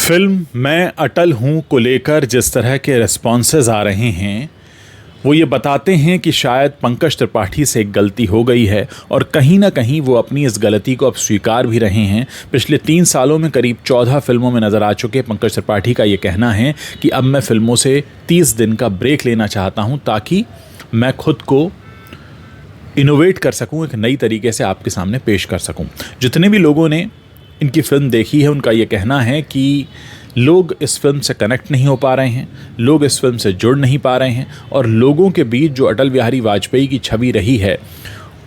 Film मैं अटल हूँ को लेकर जिस तरह के रिस्पॉन्सेज आ रहे हैं वो ये बताते हैं कि शायद पंकज त्रिपाठी से एक गलती हो गई है और कहीं ना कहीं वो अपनी इस गलती को अब स्वीकार भी रहे हैं। पिछले 3 सालों में करीब 14 फिल्मों में नज़र आ चुके पंकज त्रिपाठी का ये कहना है कि अब मैं फिल्मों से 30 दिन का ब्रेक लेना चाहता हूँ ताकि मैं खुद को इनोवेट कर सकूँ, एक नई तरीके से आपके सामने पेश कर सकूँ। जितने भी लोगों ने इनकी फ़िल्म देखी है उनका ये कहना है कि लोग इस फिल्म से कनेक्ट नहीं हो पा रहे हैं, लोग इस फिल्म से जुड़ नहीं पा रहे हैं और लोगों के बीच जो अटल बिहारी वाजपेयी की छवि रही है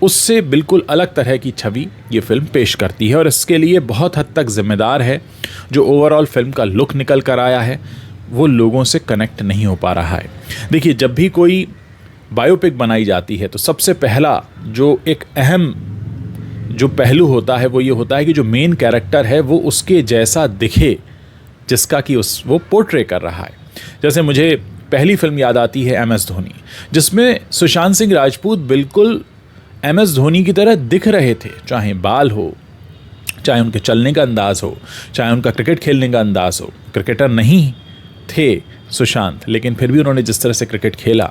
उससे बिल्कुल अलग तरह की छवि ये फिल्म पेश करती है और इसके लिए बहुत हद तक जिम्मेदार है जो ओवरऑल फिल्म का लुक निकल कर आया है, वो लोगों से कनेक्ट नहीं हो पा रहा है। देखिए, जब भी कोई बायोपिक बनाई जाती है तो सबसे पहला जो एक अहम जो पहलू होता है वो ये होता है कि जो मेन कैरेक्टर है वो उसके जैसा दिखे जिसका कि वो पोर्ट्रे कर रहा है। जैसे मुझे पहली फिल्म याद आती है MS धोनी, जिसमें सुशांत सिंह राजपूत बिल्कुल MS धोनी की तरह दिख रहे थे, चाहे बाल हो, चाहे उनके चलने का अंदाज़ हो, चाहे उनका क्रिकेट खेलने का अंदाज़ हो। क्रिकेटर नहीं थे सुशांत, लेकिन फिर भी उन्होंने जिस तरह से क्रिकेट खेला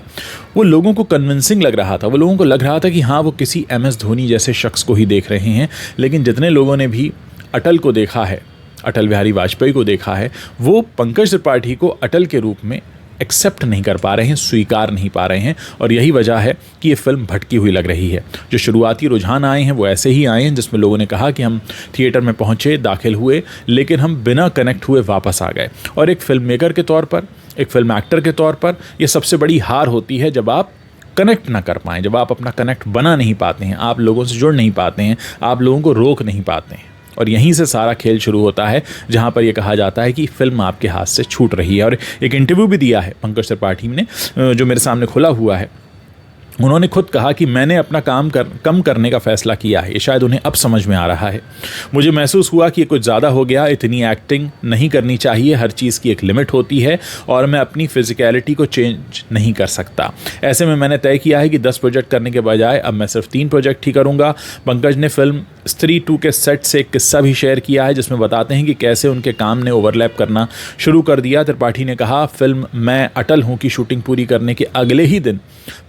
वो लोगों को कन्विंसिंग लग रहा था। वो लोगों को लग रहा था कि हाँ, वो किसी MS धोनी जैसे शख्स को ही देख रहे हैं। लेकिन जितने लोगों ने भी अटल को देखा है, अटल बिहारी वाजपेयी को देखा है, वो पंकज त्रिपाठी को अटल के रूप में एक्सेप्ट नहीं कर पा रहे हैं, स्वीकार नहीं पा रहे हैं। और यही वजह है कि ये फिल्म भटकी हुई लग रही है। जो शुरुआती रुझान आए हैं वो ऐसे ही आए हैं जिसमें लोगों ने कहा कि हम थिएटर में पहुंचे, दाखिल हुए, लेकिन हम बिना कनेक्ट हुए वापस आ गए। और एक फिल्म मेकर के तौर पर, एक फिल्म एक्टर के तौर पर ये सबसे बड़ी हार होती है जब आप कनेक्ट ना कर पाएँ, जब आप अपना कनेक्ट बना नहीं पाते हैं, आप लोगों से जुड़ नहीं पाते हैं, आप लोगों को रोक नहीं पाते हैं। और यहीं से सारा खेल शुरू होता है जहां पर यह कहा जाता है कि फिल्म आपके हाथ से छूट रही है। और एक इंटरव्यू भी दिया है पंकज त्रिपाठी ने जो मेरे सामने खुला हुआ है। उन्होंने खुद कहा कि मैंने अपना काम कम करने का फ़ैसला किया है। ये शायद उन्हें अब समझ में आ रहा है। मुझे महसूस हुआ कि ये कुछ ज़्यादा हो गया, इतनी एक्टिंग नहीं करनी चाहिए, हर चीज़ की एक लिमिट होती है और मैं अपनी फिज़िकलिटी को चेंज नहीं कर सकता। ऐसे में मैंने तय किया है कि 10 प्रोजेक्ट करने के बजाय अब मैं सिर्फ 3 प्रोजेक्ट ही करूँगा। पंकज ने फिल्म स्त्री 2 के सेट से एक किस्सा भी शेयर किया है जिसमें बताते हैं कि कैसे उनके काम ने ओवरलैप करना शुरू कर दिया। त्रिपाठी ने कहा, फिल्म मैं अटल हूँ की शूटिंग पूरी करने के अगले ही दिन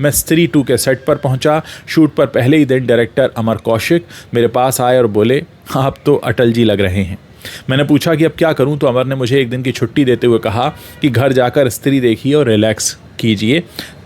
मैं स्त्री 2 के सेट पर पहुंचा। शूट पर पहले ही दिन डायरेक्टर अमर कौशिक मेरे पास आए और बोले, आप तो अटल जी लग रहे हैं। मैंने पूछा कि अब क्या करूं, तो अमर ने मुझे एक दिन की छुट्टी देते हुए कहा कि घर जाकर स्त्री देखिए और रिलैक्स कीजिए,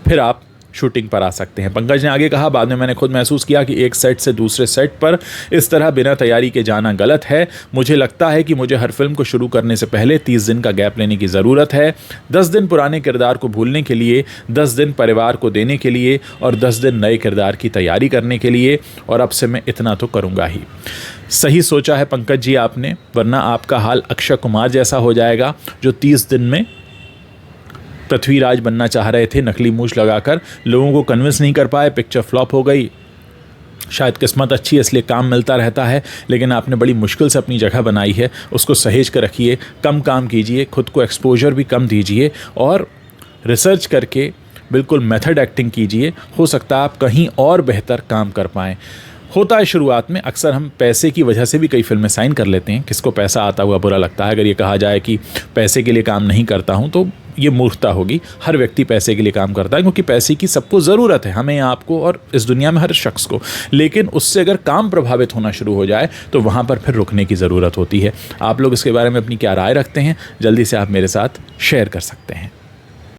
फिर आप शूटिंग पर आ सकते हैं। पंकज ने आगे कहा, बाद में मैंने खुद महसूस किया कि एक सेट से दूसरे सेट पर इस तरह बिना तैयारी के जाना गलत है। मुझे लगता है कि मुझे हर फिल्म को शुरू करने से पहले 30 दिन का गैप लेने की ज़रूरत है। 10 दिन पुराने किरदार को भूलने के लिए, 10 दिन परिवार को देने के लिए और 10 दिन नए किरदार की तैयारी करने के लिए। और अब से मैं इतना तो करूँगा ही। सही सोचा है पंकज जी आपने, वरना आपका हाल अक्षय कुमार जैसा हो जाएगा जो 30 दिन में पृथ्वीराज बनना चाह रहे थे, नकली मूछ लगाकर लोगों को कन्विंस नहीं कर पाए, पिक्चर फ्लॉप हो गई। शायद किस्मत अच्छी है इसलिए काम मिलता रहता है, लेकिन आपने बड़ी मुश्किल से अपनी जगह बनाई है, उसको सहेज कर रखिए, कम काम कीजिए, खुद को एक्सपोजर भी कम दीजिए और रिसर्च करके बिल्कुल मेथड एक्टिंग कीजिए। हो सकता है आप कहीं और बेहतर काम कर पाएँ। होता है शुरुआत में, अक्सर हम पैसे की वजह से भी कई फिल्में साइन कर लेते हैं। किसको पैसा आता हुआ बुरा लगता है? अगर ये कहा जाए कि पैसे के लिए काम नहीं करता हूँ तो ये मूर्खता होगी। हर व्यक्ति पैसे के लिए काम करता है क्योंकि पैसे की सबको ज़रूरत है, हमें, आपको और इस दुनिया में हर शख्स को। लेकिन उससे अगर काम प्रभावित होना शुरू हो जाए तो वहाँ पर फिर रुकने की ज़रूरत होती है। आप लोग इसके बारे में अपनी क्या राय रखते हैं, जल्दी से आप मेरे साथ शेयर कर सकते हैं।